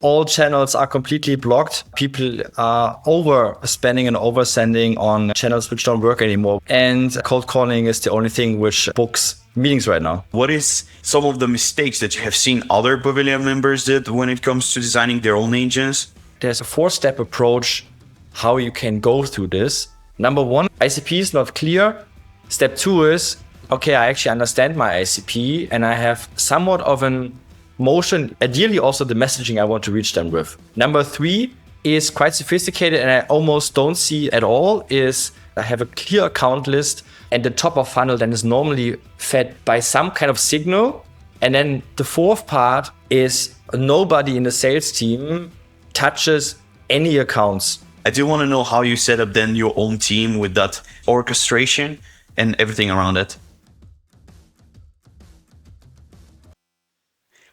all channels are completely blocked. People are overspending and oversending on channels which don't work anymore. And cold calling is the only thing which books meetings right now. What is some of the mistakes that you have seen other Pavilion members did when it comes to designing their own agents? There's a 4-step approach how you can go through this. Number 1, ICP is not clear. Step 2 is, okay, I actually understand my ICP and I have somewhat of an motion, ideally also the messaging I want to reach them with. Number 3 is quite sophisticated and I almost don't see at all is I have a clear account list and the top of funnel then is normally fed by some kind of signal. And then the 4th part is nobody in the sales team touches any accounts. I do want to know how you set up then your own team with that orchestration and everything around it.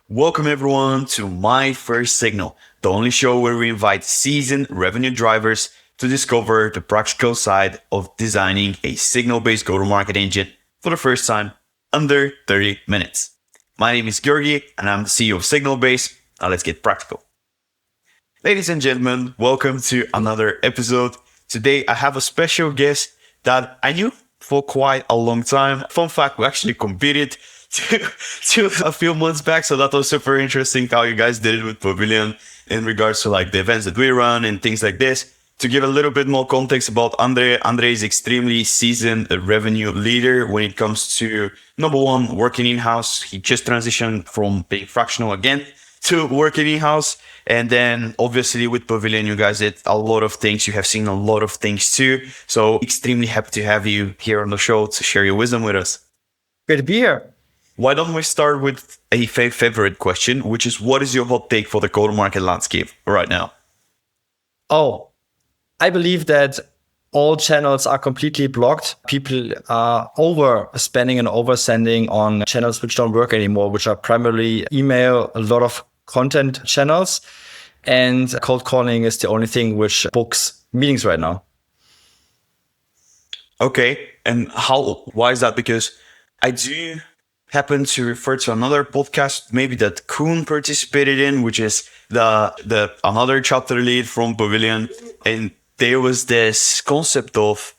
Welcome everyone to My First Signal, the only show where we invite seasoned revenue drivers to discover the practical side of designing a signal-based go-to-market engine for the first time under 30 minutes. My name is Georgi and I'm the CEO of Signal-Base. Now let's get practical. Ladies and gentlemen, welcome to another episode. Today I have a special guest that I knew for quite a long time. Fun fact, we actually competed to a few months back, so that was super interesting how you guys did it with Pavilion in regards to like the events that we run and things like this. To give a little bit more context about André is extremely seasoned revenue leader when it comes to, number 1, working in-house. He just transitioned from being fractional again to working in-house. And then obviously with Pavilion, you guys did a lot of things. You have seen a lot of things too. So extremely happy to have you here on the show to share your wisdom with us. Great to be here. Why don't we start with a favorite question, which is what is your hot take for the go-to-market landscape right now? Oh, I believe that all channels are completely blocked. People are overspending and oversending on channels which don't work anymore, which are primarily email, a lot of content channels, and cold calling is the only thing which books meetings right now. Okay, and why is that? Because I do happen to refer to another podcast, maybe that Koen participated in, which is the another chapter lead from Pavilion, and there was this concept of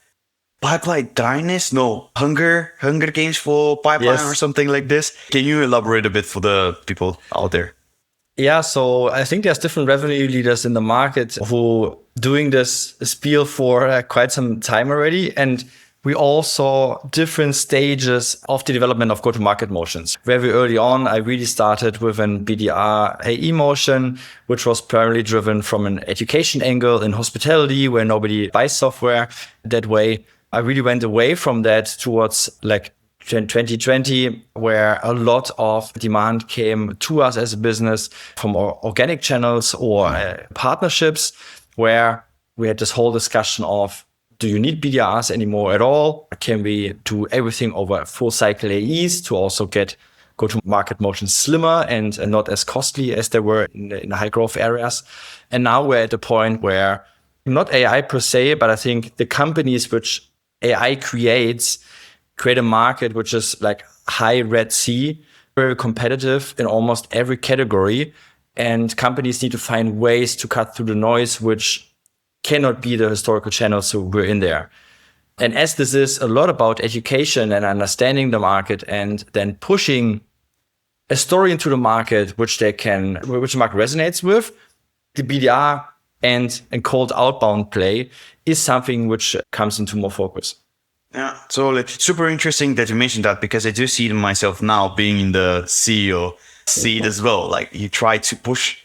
pipeline dryness, hunger games for pipeline, yes, or something like this. Can you elaborate a bit for the people out there? Yeah, so I think there's different revenue leaders in the market who doing this spiel for quite some time already. And we all saw different stages of the development of go-to-market motions. Very early on, I really started with an BDR AE motion, which was primarily driven from an education angle in hospitality, where nobody buys software that way. I really went away from that towards like 2020, where a lot of demand came to us as a business from organic channels or partnerships, where we had this whole discussion of, do you need BDRs anymore at all? Can we do everything over full cycle AEs to also get go-to-market motions slimmer and not as costly as they were in the high growth areas? And now we're at the point where not AI per se, but I think the companies which AI create a market which is like high Red Sea, very competitive in almost every category. And companies need to find ways to cut through the noise, which cannot be the historical channels who were in there. And as this is a lot about education and understanding the market and then pushing a story into the market, which the market resonates with, the BDR and cold outbound play is something which comes into more focus. Yeah, so it's super interesting that you mentioned that, because I do see it myself now being in the CEO seat as well. Like you try to push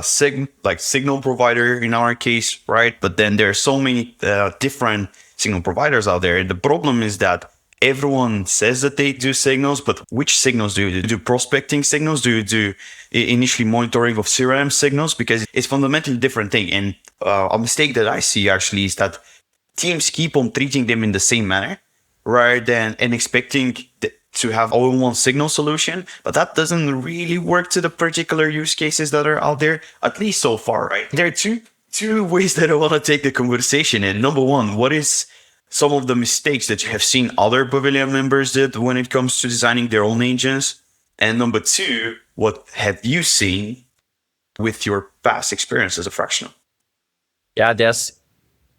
signal provider in our case, right? But then there are so many different signal providers out there. And the problem is that everyone says that they do signals, but which signals do you do? Do prospecting signals? Do you do initially monitoring of CRM signals? Because it's fundamentally different thing. And a mistake that I see actually is that teams keep on treating them in the same manner, rather than and expecting to have all-in-one signal solution, but that doesn't really work to the particular use cases that are out there, at least so far, right? There are two ways that I want to take the conversation in. Number 1, what is some of the mistakes that you have seen other Pavilion members did when it comes to designing their own agents? And number 2, what have you seen with your past experience as a fractional? Yeah, there's,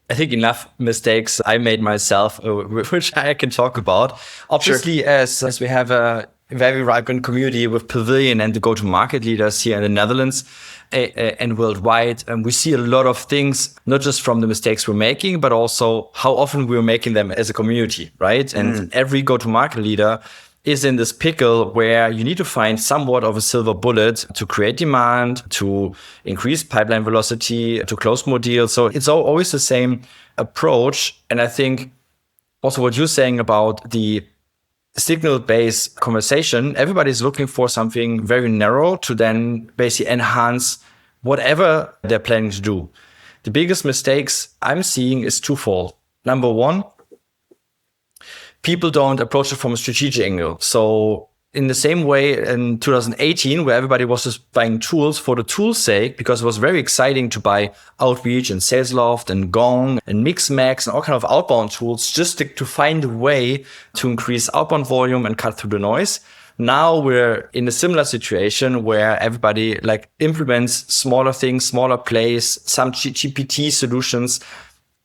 I think, enough mistakes I made myself, which I can talk about. Obviously, Sure. as we have a very vibrant community with Pavilion and the go-to-market leaders here in the Netherlands and worldwide, and we see a lot of things, not just from the mistakes we're making, but also how often we're making them as a community, right? And every go-to-market leader is in this pickle where you need to find somewhat of a silver bullet to create demand, to increase pipeline velocity, to close more deals. So it's always the same approach. And I think also what you're saying about the signal-based conversation, everybody's looking for something very narrow to then basically enhance whatever they're planning to do. The biggest mistakes I'm seeing is twofold. Number one, people don't approach it from a strategic angle. So in the same way in 2018, where everybody was just buying tools for the tool's sake, because it was very exciting to buy Outreach and Salesloft and Gong and Mixmax and all kind of outbound tools just to find a way to increase outbound volume and cut through the noise. Now we're in a similar situation where everybody like implements smaller things, smaller plays, some GPT solutions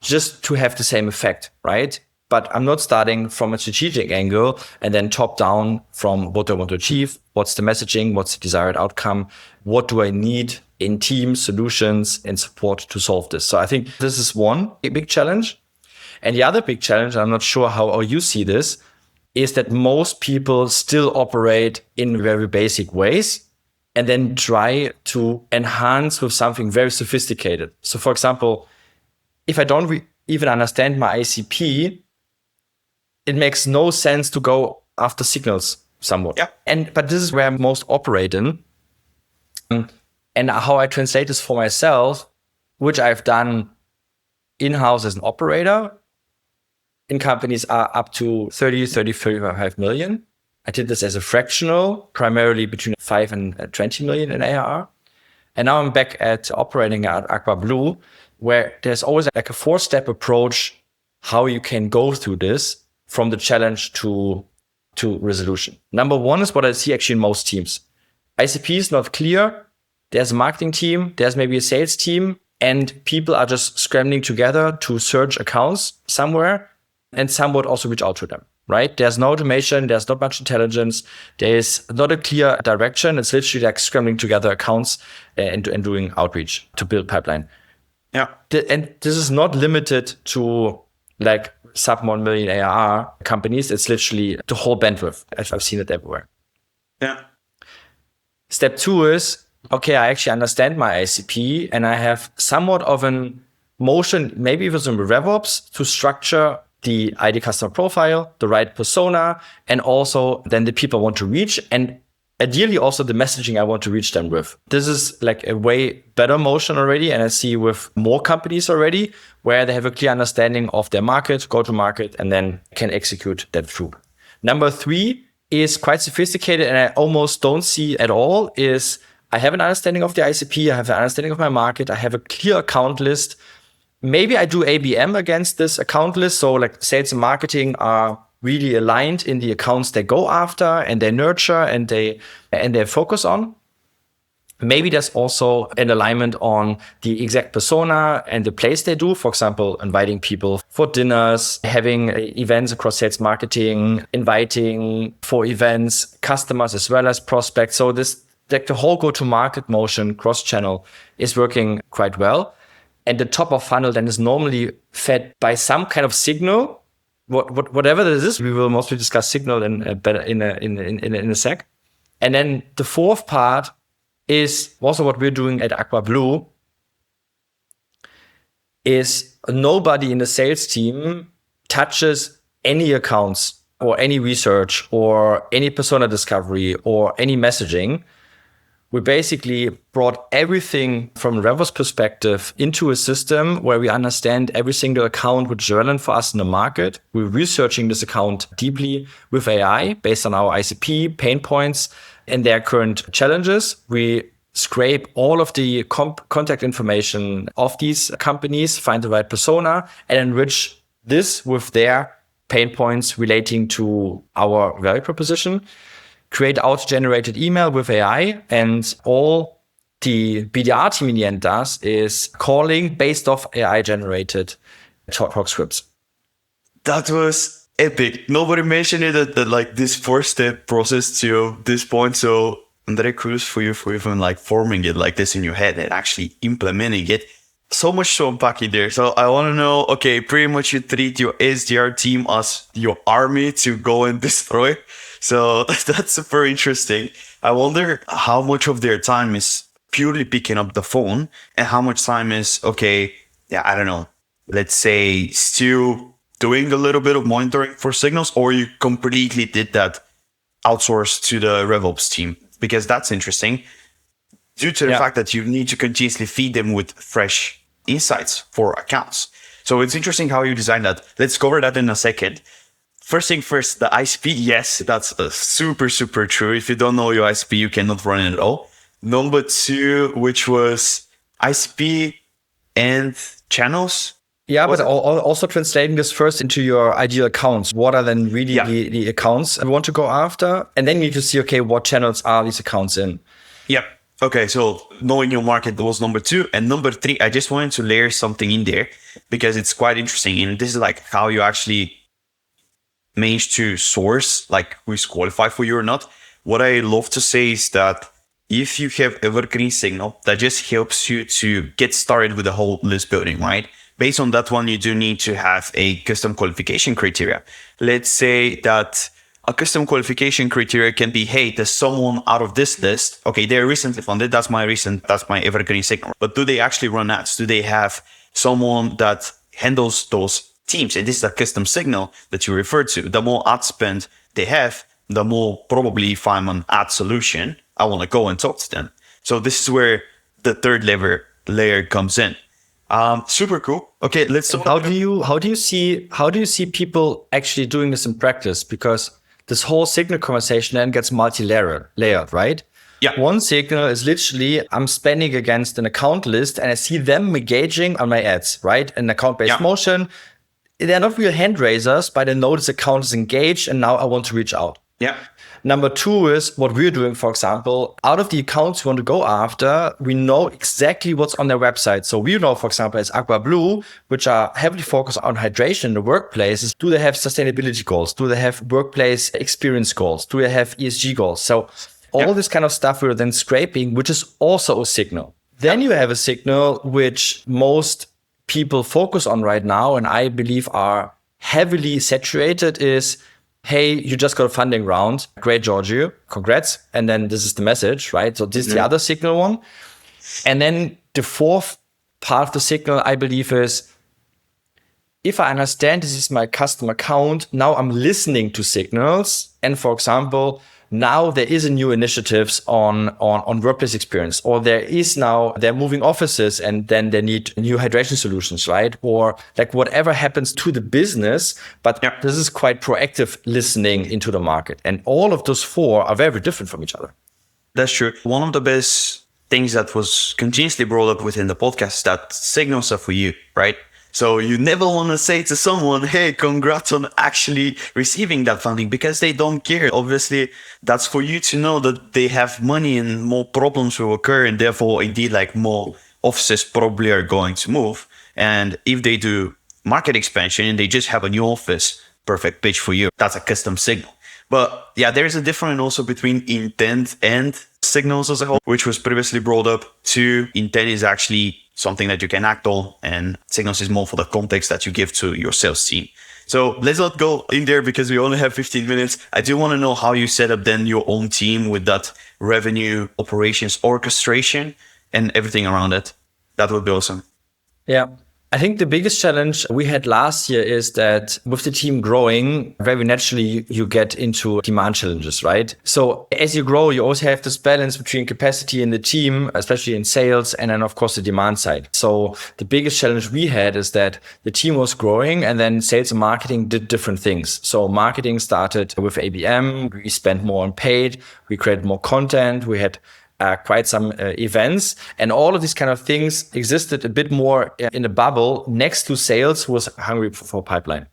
just to have the same effect, right? But I'm not starting from a strategic angle and then top down from what I want to achieve, what's the messaging, what's the desired outcome, what do I need in team solutions and support to solve this. So I think this is one big challenge. And the other big challenge, I'm not sure how you see this, is that most people still operate in very basic ways and then try to enhance with something very sophisticated. So for example, if I don't even understand my ICP, it makes no sense to go after signals somewhat. Yeah. But this is where most operate in. And how I translate this for myself, which I've done in-house as an operator in companies are up to 35 million. I did this as a fractional, primarily between 5 and 20 million in ARR. And now I'm back at operating at Aqua Blue, where there's always like a 4-step approach how you can go through this from the challenge to resolution. Number one is what I see actually in most teams. ICP is not clear. There's a marketing team, there's maybe a sales team, and people are just scrambling together to search accounts somewhere and somewhat also reach out to them, right? There's no automation, there's not much intelligence, there's not a clear direction. It's literally like scrambling together accounts and doing outreach to build pipeline. Yeah. And this is not limited to like sub 1 million ARR companies. It's literally the whole bandwidth. I've seen it everywhere. Yeah. Step 2 is, okay, I actually understand my ICP and I have somewhat of an motion, maybe with some RevOps to structure the ID customer profile, the right persona, and also then the people I want to reach, and ideally also the messaging I want to reach them with. This is like a way better motion already. And I see with more companies already where they have a clear understanding of their market, go to market, and then can execute that through. Number 3 is quite sophisticated and I almost don't see at all is I have an understanding of the ICP. I have an understanding of my market. I have a clear account list. Maybe I do ABM against this account list. So like sales and marketing are really aligned in the accounts they go after and they nurture and they focus on. Maybe there's also an alignment on the exact persona and the place they do. For example, inviting people for dinners, having events across sales marketing, inviting for events, customers as well as prospects. So this, like the whole go-to-market motion cross-channel is working quite well. And the top of funnel then is normally fed by some kind of signal. Whatever this is, we will mostly discuss signal in a sec. And then the fourth part is also what we're doing at Aqua Blue. Is nobody in the sales team touches any accounts or any research or any persona discovery or any messaging. We basically brought everything from a RevOps perspective into a system where we understand every single account which is relevant for us in the market. We're researching this account deeply with AI based on our ICP, pain points, and their current challenges. We scrape all of the contact information of these companies, find the right persona, and enrich this with their pain points relating to our value proposition. Create auto-generated email with AI, and all the BDR team in the end does is calling based off AI generated talk scripts. That was epic. Nobody mentioned it at like this 4-step process to this point. So André, kudos for you for even like forming it like this in your head and actually implementing it. So much to unpack in there. So I want to know, okay, pretty much you treat your SDR team as your army to go and destroy. So that's super interesting. I wonder how much of their time is purely picking up the phone and how much time is, okay, yeah, I don't know, let's say still doing a little bit of monitoring for signals, or you completely did that outsourced to the RevOps team, because that's interesting due to the fact that you need to continuously feed them with fresh insights for accounts. So it's interesting how you design that. Let's cover that in a second. First thing first, the ICP, yes, that's super, super true. If you don't know your ICP, you cannot run it at all. Number 2, which was ICP and channels. Yeah, but also translating this first into your ideal accounts. What are then really the accounts you want to go after? And then you need to see, okay, what channels are these accounts in? Yeah. Okay, so knowing your market was number 2. And number 3, I just wanted to layer something in there because it's quite interesting. And this is like how you actually manage to source, like who's qualified for you or not. What I love to say is that if you have evergreen signal, that just helps you to get started with the whole list building, right? Based on that one, you do need to have a custom qualification criteria. Let's say that a custom qualification criteria can be, hey, there's someone out of this list. Okay, they're recently funded. That's my evergreen signal. But do they actually run ads? Do they have someone that handles those teams? And this is a custom signal that you refer to. The more ad spend they have, the more probably if I'm an ad solution, I want to go and talk to them. So this is where the third layer comes in. Super cool. Okay, let's. How do you see people actually doing this in practice? Because this whole signal conversation then gets multi-layered, right? Yeah. One signal is literally I'm spending against an account list and I see them engaging on my ads, right? An account-based motion. They're not real hand raisers, but I know this account is engaged and now I want to reach out. Yeah. Number 2 is what we're doing, for example, out of the accounts we want to go after, we know exactly what's on their website. So we know, for example, as Aqua Blue, which are heavily focused on hydration in the workplaces. Do they have sustainability goals? Do they have workplace experience goals? Do they have ESG goals? So all this kind of stuff we're then scraping, which is also a signal. Then you have a signal which most people focus on right now, and I believe are heavily saturated, is, hey, you just got a funding round. Great, Giorgio. Congrats. And then this is the message, right? So this is the other signal one. And then the fourth part of the signal, I believe, is if I understand this is my custom account, now I'm listening to signals. And for example, now there is a new initiatives on workplace experience, or they're moving offices and then they need new hydration solutions, right? Or like whatever happens to the business, but this is quite proactive listening into the market. And all of those 4 are very different from each other. That's true. One of the best things that was continuously brought up within the podcast is that signals are for you, right? So you never want to say to someone, hey, congrats on actually receiving that funding, because they don't care. Obviously, that's for you to know that they have money and more problems will occur. And therefore, indeed, like more offices probably are going to move. And if they do market expansion and they just have a new office, perfect pitch for you. That's a custom signal. But yeah, there's a difference also between intent and signals as a whole, which was previously brought up. 2, intent is actually something that you can act on, and signals is more for the context that you give to your sales team. So let's not go in there because we only have 15 minutes. I do want to know how you set up then your own team with that revenue operations orchestration and everything around it. That would be awesome. Yeah. I think the biggest challenge we had last year is that with the team growing, very naturally you get into demand challenges, right? So as you grow, you also have this balance between capacity in the team, especially in sales, and then of course the demand side. So the biggest challenge we had is that the team was growing and then sales and marketing did different things. So marketing started with ABM, we spent more on paid, we created more content, we had quite some events, and all of these kind of things existed a bit more in a bubble next to sales, who was hungry for pipeline.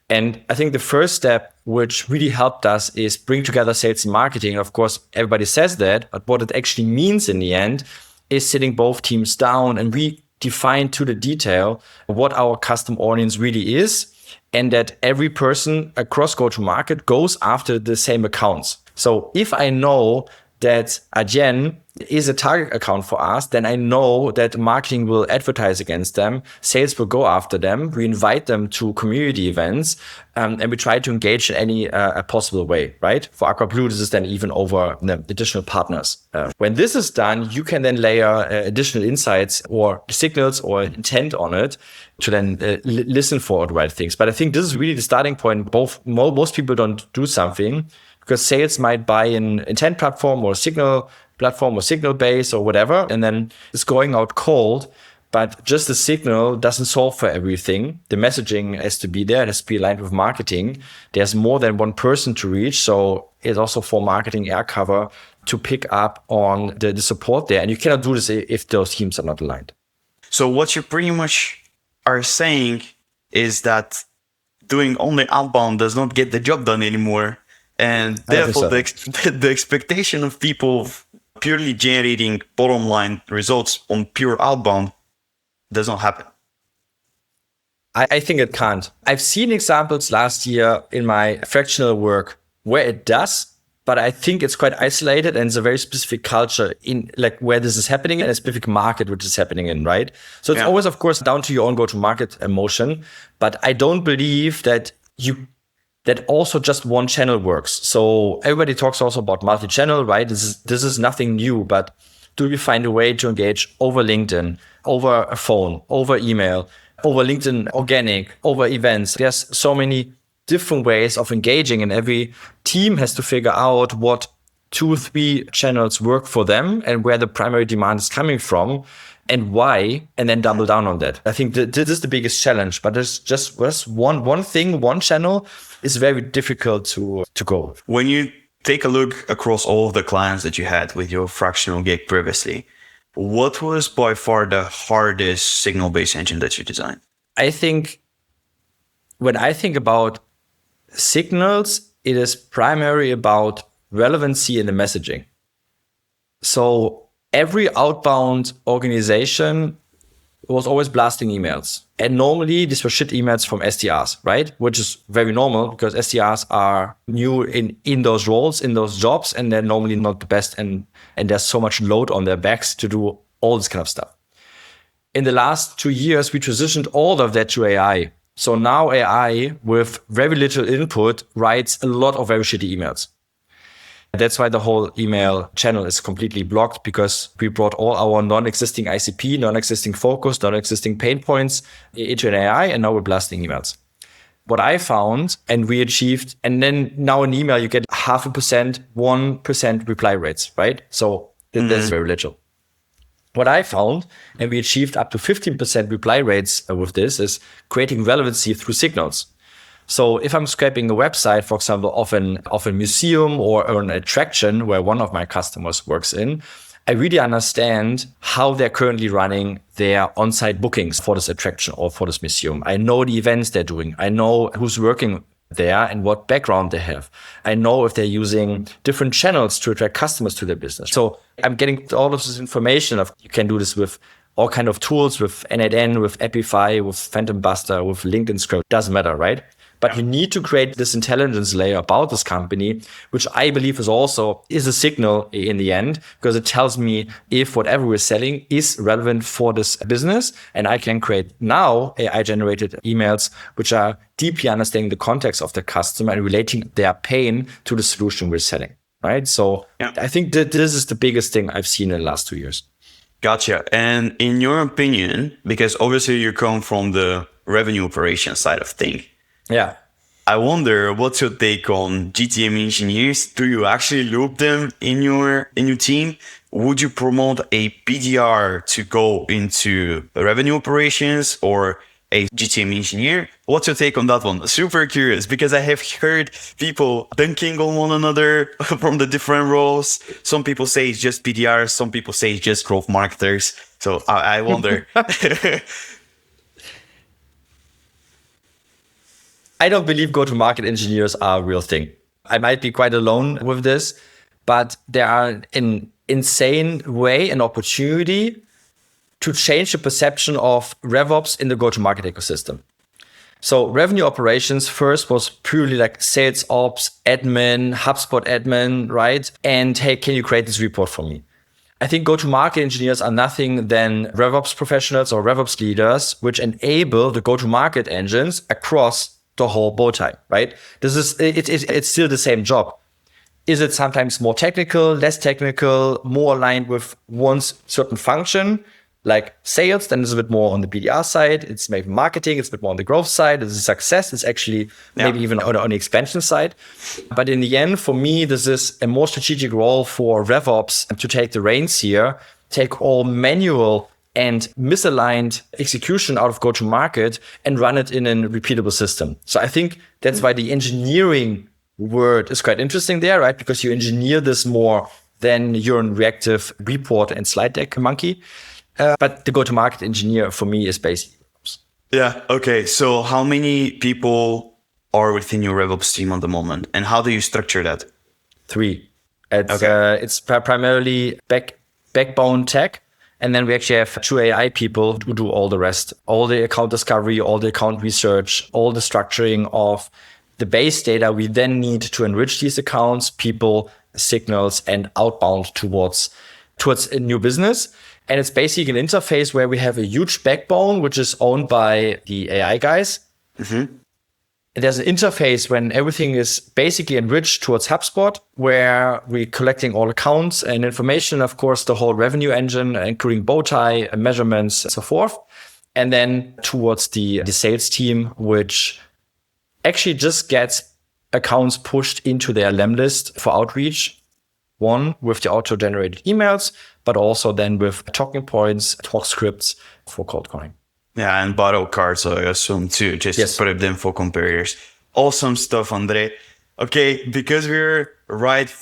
And I think the first step, which really helped us, is bring together sales and marketing. Of course, everybody says that, but what it actually means in the end is sitting both teams down and we define to the detail what our custom audience really is, and that every person across go-to-market goes after the same accounts. So if I know that Adyen is a target account for us, then I know that marketing will advertise against them, sales will go after them, we invite them to community events, and we try to engage in any possible way, right? For Aqua Blue, this is then even over additional partners. When this is done, you can then layer additional insights or signals or intent on it to then listen for the right things. But I think this is really the starting point. Most people don't do something because sales might buy an intent platform or signal platform or signal base or whatever, and then it's going out cold. But just the signal doesn't solve for everything. The messaging has to be there. It has to be aligned with marketing. There's more than one person to reach. So it's also for marketing air cover to pick up on the support there. And you cannot do this if those teams are not aligned. So what you pretty much are saying is that doing only outbound does not get the job done anymore. And therefore, the expectation of people purely generating bottom line results on pure outbound does not happen. I think it can't. I've seen examples last year in my fractional work where it does, but I think it's quite isolated and it's a very specific culture in like where this is happening and a specific market which is happening in, right? So it's always, of course, down to your own go-to-market emotion. But I don't believe that also just one channel works. So everybody talks also about multi-channel, right? This is nothing new, but do we find a way to engage over LinkedIn, over a phone, over email, over LinkedIn organic, over events? There's so many different ways of engaging, and every team has to figure out what 2-3 channels work for them and where the primary demand is coming from and why, and then double down on that. I think this is the biggest challenge, but there's just one thing, one channel is very difficult to go. When you take a look across all of the clients that you had with your fractional gig previously, what was by far the hardest signal-based engine that you designed? I think when I think about signals, it is primarily about relevancy in the messaging. So every outbound organization was always blasting emails. And normally these were shit emails from SDRs, right? Which is very normal because SDRs are new in those roles, in those jobs, and they're normally not the best. And there's so much load on their backs to do all this kind of stuff. In the last 2 years, we transitioned all of that to AI. So now AI, with very little input, writes a lot of very shitty emails. That's why the whole email channel is completely blocked, because we brought all our non-existing ICP, non-existing focus, non-existing pain points into an AI, and now we're blasting emails. What I found, and we achieved, and then now in email, you get 0.5%, 1% reply rates, right? So that's very little. What I found, and we achieved up to 15% reply rates with this, is creating relevancy through signals. So if I'm scraping a website, for example, of a museum or an attraction where one of my customers works in, I really understand how they're currently running their on-site bookings for this attraction or for this museum. I know the events they're doing. I know who's working there and what background they have. I know if they're using different channels to attract customers to their business. So I'm getting all of this information. You can do this with all kind of tools, with N8N, with Epify, with Phantom Buster, with LinkedIn Script. Doesn't matter, right? But you need to create this intelligence layer about this company, which I believe is a signal in the end, because it tells me if whatever we're selling is relevant for this business. And I can create now AI-generated emails, which are deeply understanding the context of the customer and relating their pain to the solution we're selling, right? So I think that this is the biggest thing I've seen in the last 2 years. Gotcha. And in your opinion, because obviously you come from the revenue operations side of things, yeah, I wonder what's your take on GTM engineers? Do you actually loop them in your team? Would you promote a BDR to go into revenue operations or a GTM engineer? What's your take on that one? Super curious, because I have heard people dunking on one another from the different roles. Some people say it's just BDRs. Some people say it's just growth marketers. So I wonder. I don't believe go-to-market engineers are a real thing. I might be quite alone with this, but there are in insane way an opportunity to change the perception of RevOps in the go-to-market ecosystem. So revenue operations first was purely like sales ops, admin, HubSpot admin, right? And hey, can you create this report for me? I think go-to-market engineers are nothing than RevOps professionals or RevOps leaders, which enable the go-to-market engines across the whole bow tie, right? It's still the same job. Is it sometimes more technical, less technical, more aligned with one certain function, like sales? Then it's a bit more on the BDR side. It's maybe marketing. It's a bit more on the growth side. It's success. It's actually maybe even on the expansion side. But in the end, for me, this is a more strategic role for RevOps to take the reins here, take all manual and misaligned execution out of go-to-market and run it in a repeatable system. So I think that's why the engineering word is quite interesting there, right? Because you engineer this more than you're a reactive report and slide deck monkey. But the go-to-market engineer for me is basically. Yeah. Okay. So how many people are within your RevOps team at the moment, and how do you structure that? 3. It's primarily backbone tech. And then we actually have 2 AI people who do all the rest, all the account discovery, all the account research, all the structuring of the base data we then need to enrich these accounts, people, signals, and outbound towards a new business. And it's basically an interface where we have a huge backbone, which is owned by the AI guys. Mm-hmm. And there's an interface when everything is basically enriched towards HubSpot, where we're collecting all accounts and information, of course, the whole revenue engine, including bow tie, measurements, and so forth. And then towards the sales team, which actually just gets accounts pushed into their LEM list for outreach. One, with the auto-generated emails, but also then with talking points, talk scripts for cold calling. Yeah, and bottle cards, I assume, too, just to put them for comparators. Awesome stuff, André. Okay, because we're right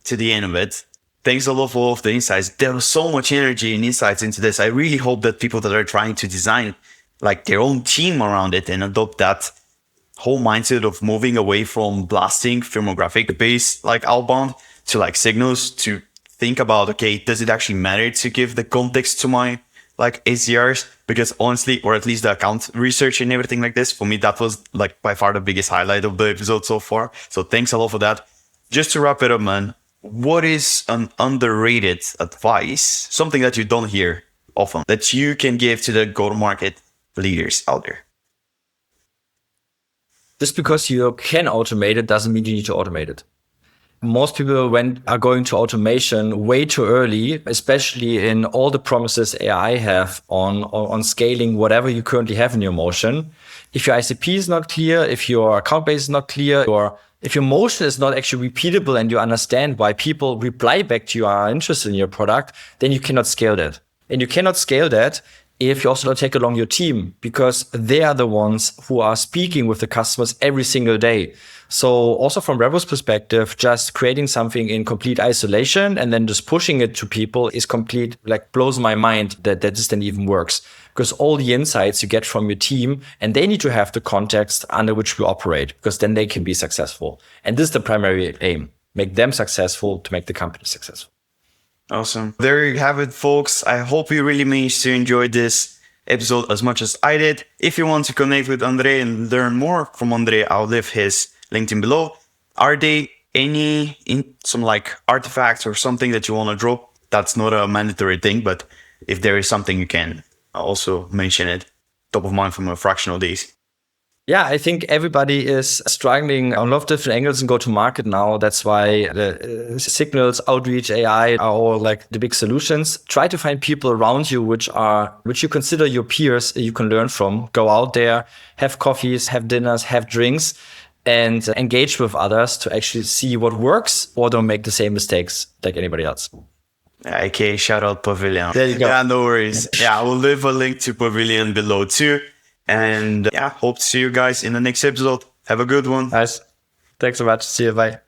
to the end of it, thanks a lot for all of the insights. There was so much energy and insights into this. I really hope that people that are trying to design like their own team around it and adopt that whole mindset of moving away from blasting firmographic based like outbound to like signals, to think about, okay, does it actually matter to give the context to my like SDRs? Because honestly, or at least the account research and everything like this, for me, that was like by far the biggest highlight of the episode so far. So thanks a lot for that. Just to wrap it up, man, what is an underrated advice, something that you don't hear often, that you can give to the go-to-market leaders out there? Just because you can automate it doesn't mean you need to automate it. Most people are going to automation way too early, especially in all the promises AI have on scaling whatever you currently have in your motion. If your ICP is not clear, if your account base is not clear, or if your motion is not actually repeatable and you understand why people reply back to you are interested in your product, then you cannot scale that. And you cannot scale that if you also don't take along your team, because they are the ones who are speaking with the customers every single day. So also from Revo's perspective, just creating something in complete isolation and then just pushing it to people is blows my mind that this then even works. Because all the insights you get from your team, and they need to have the context under which we operate, because then they can be successful. And this is the primary aim, make them successful to make the company successful. Awesome. There you have it, folks. I hope you really managed to enjoy this episode as much as I did. If you want to connect with André and learn more from André, I'll leave his LinkedIn below. Are there some artifacts or something that you want to drop? That's not a mandatory thing, but if there is something, you can also mention it. Top of mind from a fractional days. Yeah, I think everybody is struggling on a lot of different angles and go to market now. That's why the signals, outreach, AI are all like the big solutions. Try to find people around you which you consider your peers you can learn from. Go out there, have coffees, have dinners, have drinks, and engage with others to actually see what works or don't make the same mistakes like anybody else. Okay, shout out Pavilion. There you go. Yeah, no worries. Yeah, I will leave a link to Pavilion below too. And hope to see you guys in the next episode. Have a good one. Nice. Thanks so much. See you. Bye.